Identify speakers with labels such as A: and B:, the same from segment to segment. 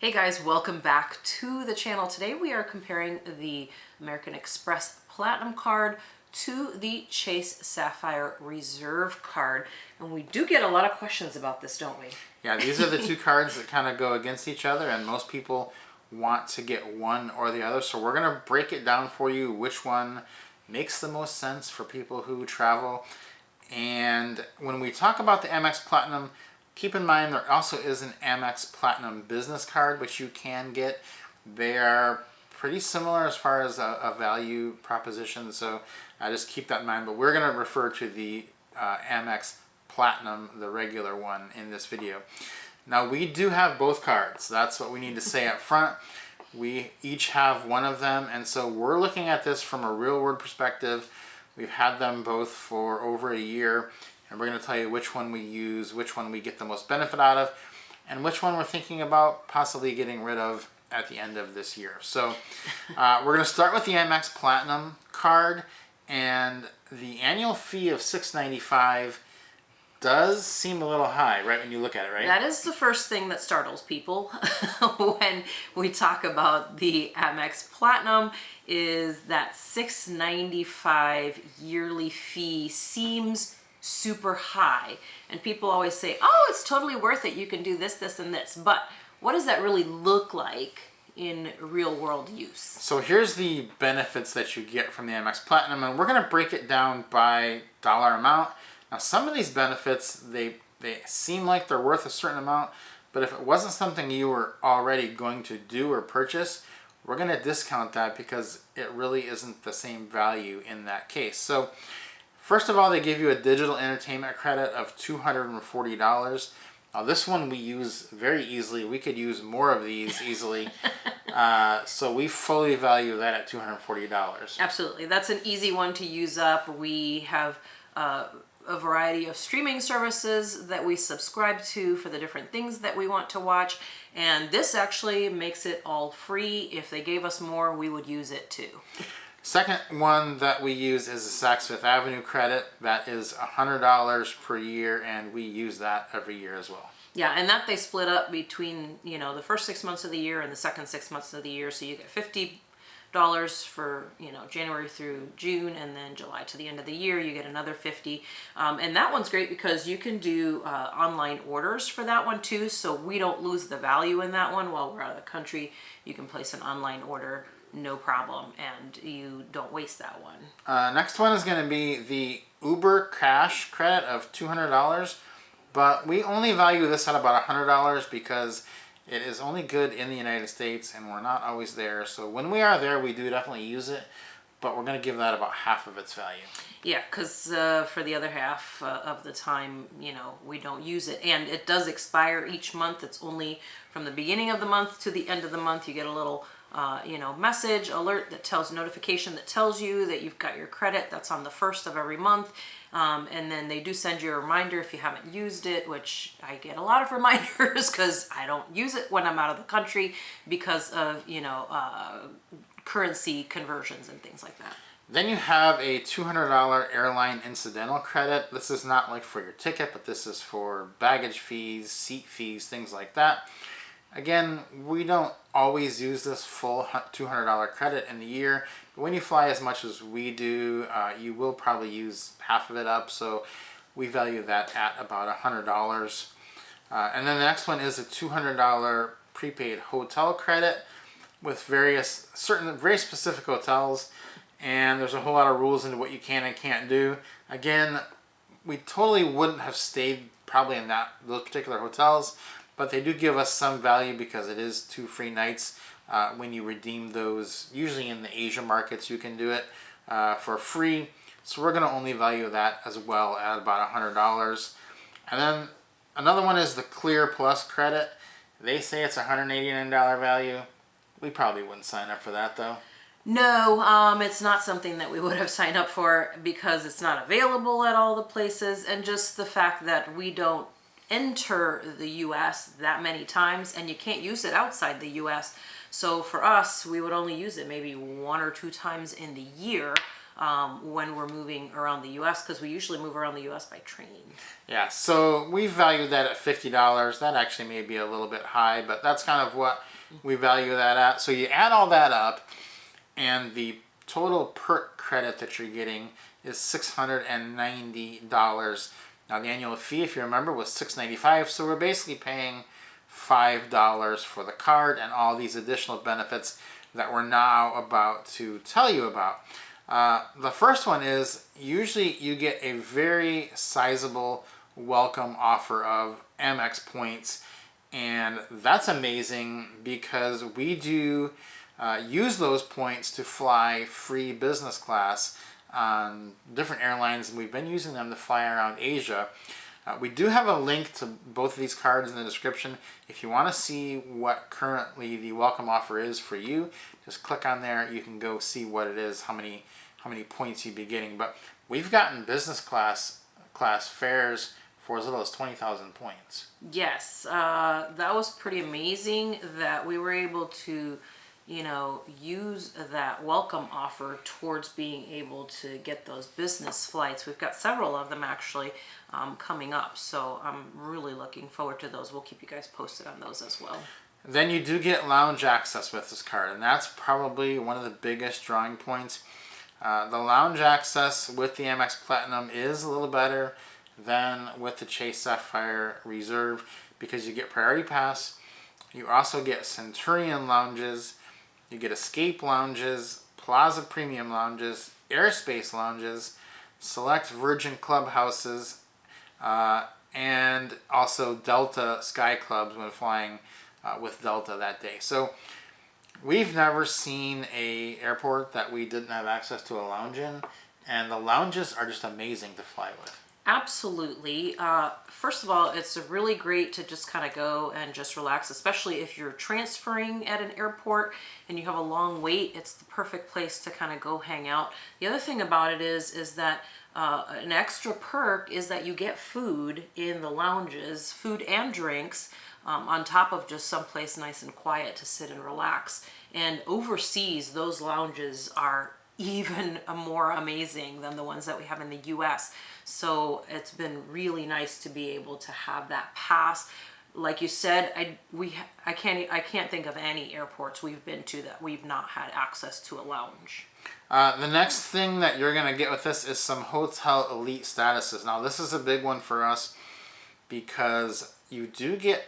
A: Hey guys, welcome back to the channel. Today we are comparing the American Express Platinum card to the Chase Sapphire Reserve card. And we do get a lot of questions about this, don't we?
B: Yeah, these are the two cards that kind of go against each other, and most people want to get one or the other. So we're going to break it down for you which one makes the most sense for people who travel. And when we talk about the Amex Platinum, keep in mind there also is an Amex Platinum business card, which you can get. They are pretty similar as far as a value proposition, so just keep that in mind. But we're going to refer to the Amex Platinum, the regular one, in this video. Now, we do have both cards. That's what we need to say up front. We each have one of them, and so we're looking at this from a real-world perspective. We've had them both for over a year, and we're going to tell you which one we use, which one we get the most benefit out of, and which one we're thinking about possibly getting rid of at the end of this year. So we're going to start with the Amex Platinum card, and the annual fee of $695 does seem a little high, right, when you look at it, right?
A: That is the first thing that startles people when we talk about the Amex Platinum, is that $695 yearly fee seems super high. And people always say, oh, it's totally worth it. You can do this, this, and this. But what does that really look like in real world use?
B: So here's the benefits that you get from the Amex Platinum, and we're going to break it down by dollar amount. Now, some of these benefits, they seem like they're worth a certain amount, but if it wasn't something you were already going to do or purchase, we're going to discount that because it really isn't the same value in that case. So first of all, they give you a digital entertainment credit of $240. Now, this one we use very easily. We could use more of these easily. So we fully value that at $240.
A: Absolutely. That's an easy one to use up. We have a variety of streaming services that we subscribe to for the different things that we want to watch. And this actually makes it all free. If they gave us more, we would use it too.
B: Second one that we use is the Saks Fifth Avenue credit. That is $100 per year, and we use that every year as well.
A: Yeah, and that they split up between, the first 6 months of the year and the second 6 months of the year. So you get $50 for, January through June, and then July to the end of the year, you get another $50. And that one's great because you can do online orders for that one too. So we don't lose the value in that one while we're out of the country. You can place an online order, no problem, and you don't waste that one.
B: Next one is going to be the Uber Cash credit of $200, but we only value this at about $100 because it is only good in the United States and we're not always there. So when we are there, we do definitely use it, but we're going to give that about half of its value.
A: Yeah, because for the other half of the time, we don't use it. And it does expire each month. It's only from the beginning of the month to the end of the month. You get a little message alert that notification that tells you that you've got your credit. That's on the first of every month. And then they do send you a reminder if you haven't used it, which I get a lot of reminders because I don't use it when I'm out of the country because of, currency conversions and things like that.
B: Then you have a $200 airline incidental credit. This is not like for your ticket, but this is for baggage fees, seat fees, things like that. Again, we don't always use this full $200 credit in the year, but when you fly as much as we do, you will probably use half of it up, so we value that at about $100. And then the next one is a $200 prepaid hotel credit with very specific hotels, and there's a whole lot of rules into what you can and can't do. Again, we totally wouldn't have stayed probably in those particular hotels, but they do give us some value because it is 2 free nights when you redeem those. Usually in the Asia markets you can do it for free. So we're going to only value that as well at about $100. And then another one is the Clear Plus credit. They say it's a $189 value. We probably wouldn't sign up for that though.
A: No, it's not something that we would have signed up for because it's not available at all the places, and just the fact that we don't enter the U.S. that many times, and you can't use it outside the U.S. So for us, we would only use it maybe 1 or 2 times in the year. when we're moving around the U.S. because we usually move around the U.S. by train.
B: Yeah, so we value that at $50. That actually may be a little bit high, but that's kind of what we value that at. So you add all that up, and the total perk credit that you're getting is $690. Now the annual fee, if you remember, was $695. So we're basically paying $5 for the card and all these additional benefits that we're now about to tell you about. The first one is usually you get a very sizable welcome offer of Amex points, and that's amazing because we do use those points to fly free business class on different airlines, and we've been using them to fly around Asia. We do have a link to both of these cards in the description. If you want to see what currently the welcome offer is for you, just click on there. You can go see what it is, how many points you'd be getting. But we've gotten business class fares for as little as 20,000 points.
A: Yes, that was pretty amazing that we were able to, use that welcome offer towards being able to get those business flights. We've got several of them actually coming up, so I'm really looking forward to those. We'll keep you guys posted on those as well.
B: Then you do get lounge access with this card, and that's probably one of the biggest drawing points. The lounge access with the Amex Platinum is a little better than with the Chase Sapphire Reserve because you get Priority Pass. You also get Centurion lounges, you get Escape lounges, Plaza Premium lounges, Airspace lounges, select Virgin clubhouses, and also Delta Sky Clubs when flying with Delta that day. So we've never seen a airport that we didn't have access to a lounge in, and the lounges are just amazing to fly with.
A: Absolutely. First of all, it's really great to just kind of go and just relax, especially if you're transferring at an airport and you have a long wait. It's the perfect place to kind of go hang out. The other thing about it is that an extra perk is that you get food in the lounges, food and drinks, on top of just someplace nice and quiet to sit and relax. And overseas, those lounges are even more amazing than the ones that we have in the US. So it's been really nice to be able to have that pass. Like you said, I can't think of any airports we've been to that we've not had access to a lounge.
B: The next thing that you're going to get with this is some Hotel Elite statuses. Now this is a big one for us because you do get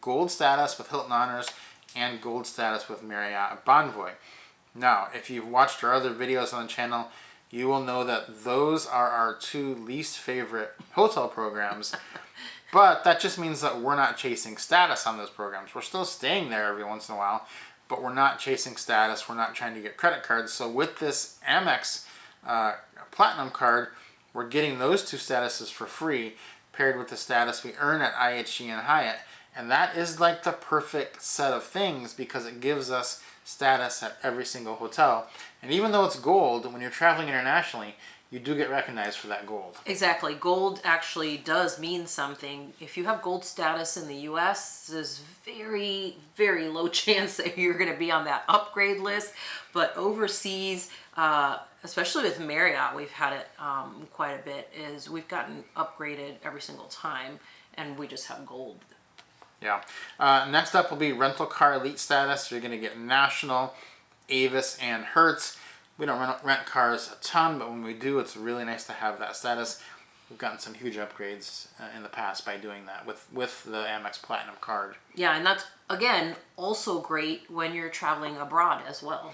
B: gold status with Hilton Honors and gold status with Marriott Bonvoy. Now, if you've watched our other videos on the channel, you will know that those are our two least favorite hotel programs. But that just means that we're not chasing status on those programs. We're still staying there every once in a while, but we're not chasing status. We're not trying to get credit cards. So with this Amex Platinum card, we're getting those two statuses for free, paired with the status we earn at IHG and Hyatt. And that is like the perfect set of things because it gives us status at every single hotel. And even though it's gold, when you're traveling internationally, you do get recognized for that gold.
A: Exactly. Gold actually does mean something. If you have gold status in the US, there's very, very low chance that you're going to be on that upgrade list. But overseas, especially with Marriott, we've had it quite a bit, is we've gotten upgraded every single time, and we just have gold.
B: Yeah. Next up will be rental car elite status. You're going to get National, Avis, and Hertz. We don't rent cars a ton, but when we do, it's really nice to have that status. We've gotten some huge upgrades in the past by doing that with the Amex Platinum card.
A: Yeah, and that's, again, also great when you're traveling abroad as well.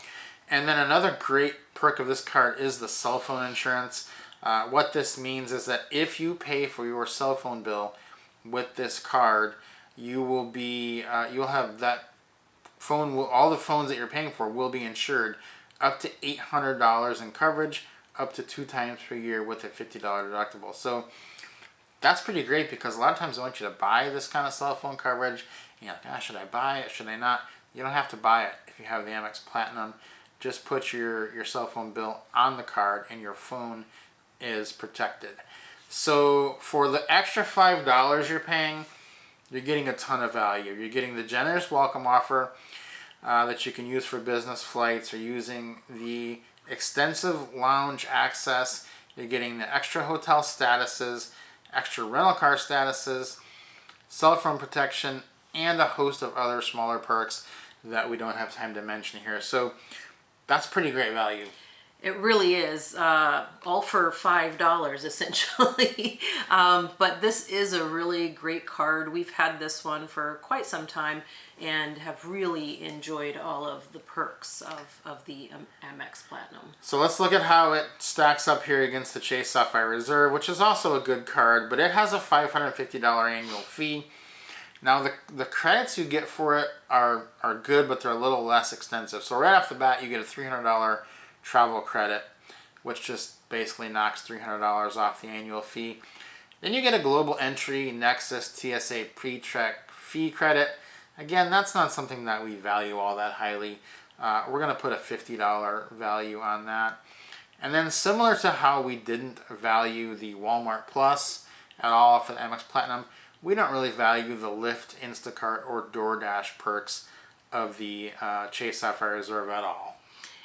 B: And then another great perk of this card is the cell phone insurance. What this means is that if you pay for your cell phone bill with this card, you will be you'll have that phone. All the phones that you're paying for will be insured up to $800 in coverage, up to 2 times per year with a $50 deductible. So that's pretty great because a lot of times I want you to buy this kind of cell phone coverage. You're like, should I buy it? Should I not? You don't have to buy it if you have the Amex Platinum. Just put your cell phone bill on the card and your phone is protected. So for the extra $5 you're paying, you're getting a ton of value. You're getting the generous welcome offer that you can use for business flights, or using the extensive lounge access. You're getting the extra hotel statuses, extra rental car statuses, cell phone protection, and a host of other smaller perks that we don't have time to mention here. So that's pretty great value.
A: It really is, all for $5 essentially. But this is a really great card. We've had this one for quite some time and have really enjoyed all of the perks of the Amex Platinum.
B: So let's look at how it stacks up here against the Chase Sapphire Reserve, which is also a good card, but it has a $550 annual fee. Now the credits you get for it are good, but they're a little less extensive. So right off the bat, you get a $300 travel credit, which just basically knocks $300 off the annual fee. Then you get a global entry Nexus TSA pre-check fee credit. Again, that's not something that we value all that highly. We're going to put a $50 value on that. And then similar to how we didn't value the Walmart Plus at all for the Amex Platinum, we don't really value the Lyft, Instacart, or DoorDash perks of the Chase Sapphire Reserve at all.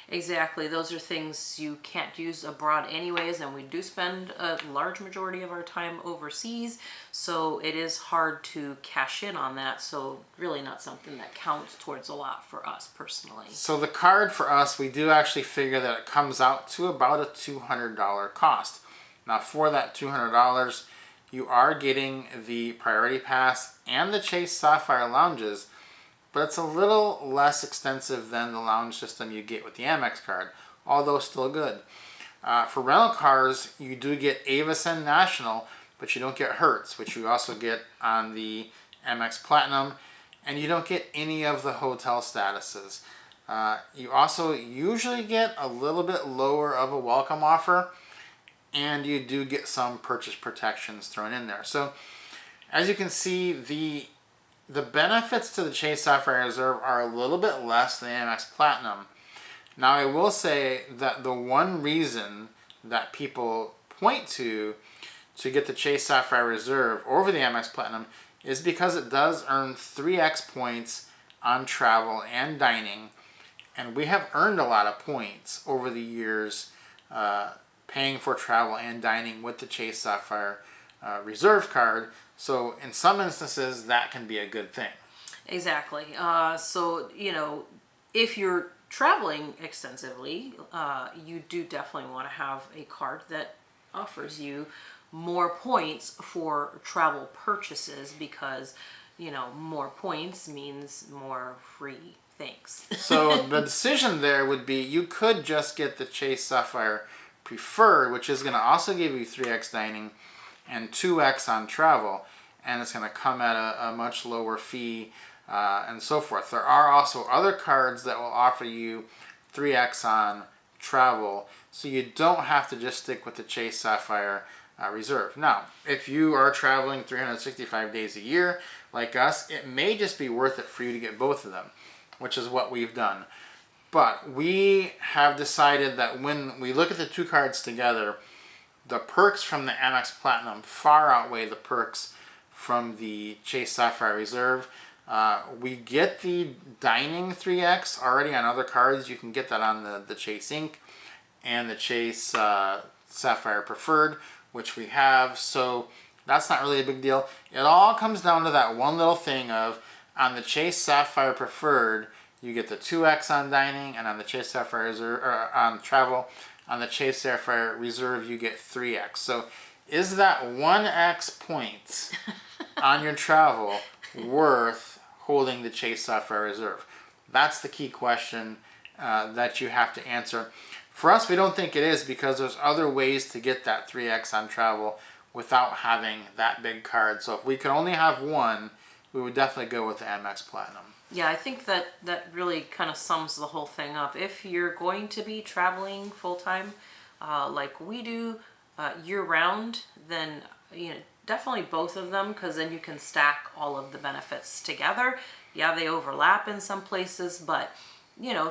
A: Exactly. Those are things you can't use abroad anyways, and we do spend a large majority of our time overseas, so it is hard to cash in on that, so really not something that counts towards a lot for us personally.
B: So the card for us, we do actually figure that it comes out to about a $200 cost. Now for that $200, you are getting the Priority Pass and the Chase Sapphire Lounges, but it's a little less extensive than the lounge system you get with the Amex card, although still good. For rental cars, you do get Avis and National, but you don't get Hertz, which you also get on the Amex Platinum, and you don't get any of the hotel statuses. You also usually get a little bit lower of a welcome offer, and you do get some purchase protections thrown in there. So as you can see, the benefits to the Chase Sapphire Reserve are a little bit less than the Amex Platinum. Now I will say that the one reason that people point to get the Chase Sapphire Reserve over the Amex Platinum is because it does earn 3x points on travel and dining, and we have earned a lot of points over the years paying for travel and dining with the Chase Sapphire Reserve card. So in some instances, that can be a good thing.
A: Exactly. So, if you're traveling extensively, you do definitely want to have a card that offers you more points for travel purchases because, more points means more free things.
B: So the decision there would be you could just get the Chase Sapphire Preferred, which is going to also give you 3x dining and 2x on travel, and it's going to come at a much lower fee and so forth. There are also other cards that will offer you 3x on travel, so you don't have to just stick with the Chase Sapphire Reserve. Now, if you are traveling 365 days a year like us, it may just be worth it for you to get both of them, which is what we've done. But we have decided that when we look at the two cards together, the perks from the Amex Platinum far outweigh the perks from the Chase Sapphire Reserve. We get the dining 3x already on other cards. You can get that on the Chase Ink and the Chase Sapphire Preferred, which we have. So that's not really a big deal. It all comes down to that one little thing of on the Chase Sapphire Preferred, you get the 2x on dining, and on the Chase Sapphire Reserve, or on travel, on the Chase Sapphire Reserve, you get 3x. So is that 1x points on your travel worth holding the Chase Sapphire Reserve? That's the key question that you have to answer. For us, we don't think it is because there's other ways to get that 3x on travel without having that big card. So if we could only have one, we would definitely go with the Amex Platinum.
A: Yeah, I think that really kind of sums the whole thing up. If you're going to be traveling full-time like we do year-round, then definitely both of them, because then you can stack all of the benefits together. Yeah, they overlap in some places, but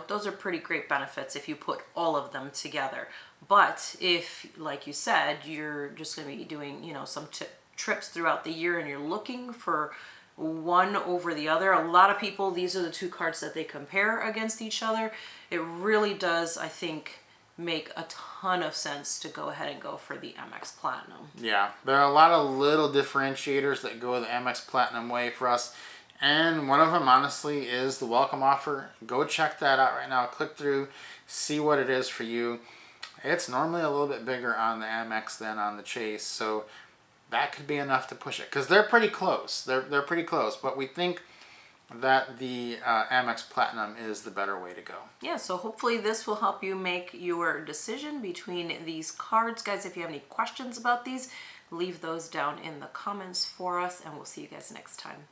A: those are pretty great benefits if you put all of them together. But if, like you said, you're just going to be doing some trips throughout the year and you're looking for one over the other, a lot of people, these are the two cards that they compare against each other. It really does, I think, make a ton of sense to go ahead and go for the Amex Platinum.
B: Yeah, there are a lot of little differentiators that go the Amex Platinum way for us. And one of them, honestly, is the welcome offer. Go check that out right now. Click through, see what it is for you. It's normally a little bit bigger on the Amex than on the Chase, so that could be enough to push it. Because they're pretty close. They're pretty close, but we think that the Amex Platinum is the better way to go.
A: Yeah, so hopefully this will help you make your decision between these cards. Guys, if you have any questions about these, leave those down in the comments for us, and we'll see you guys next time.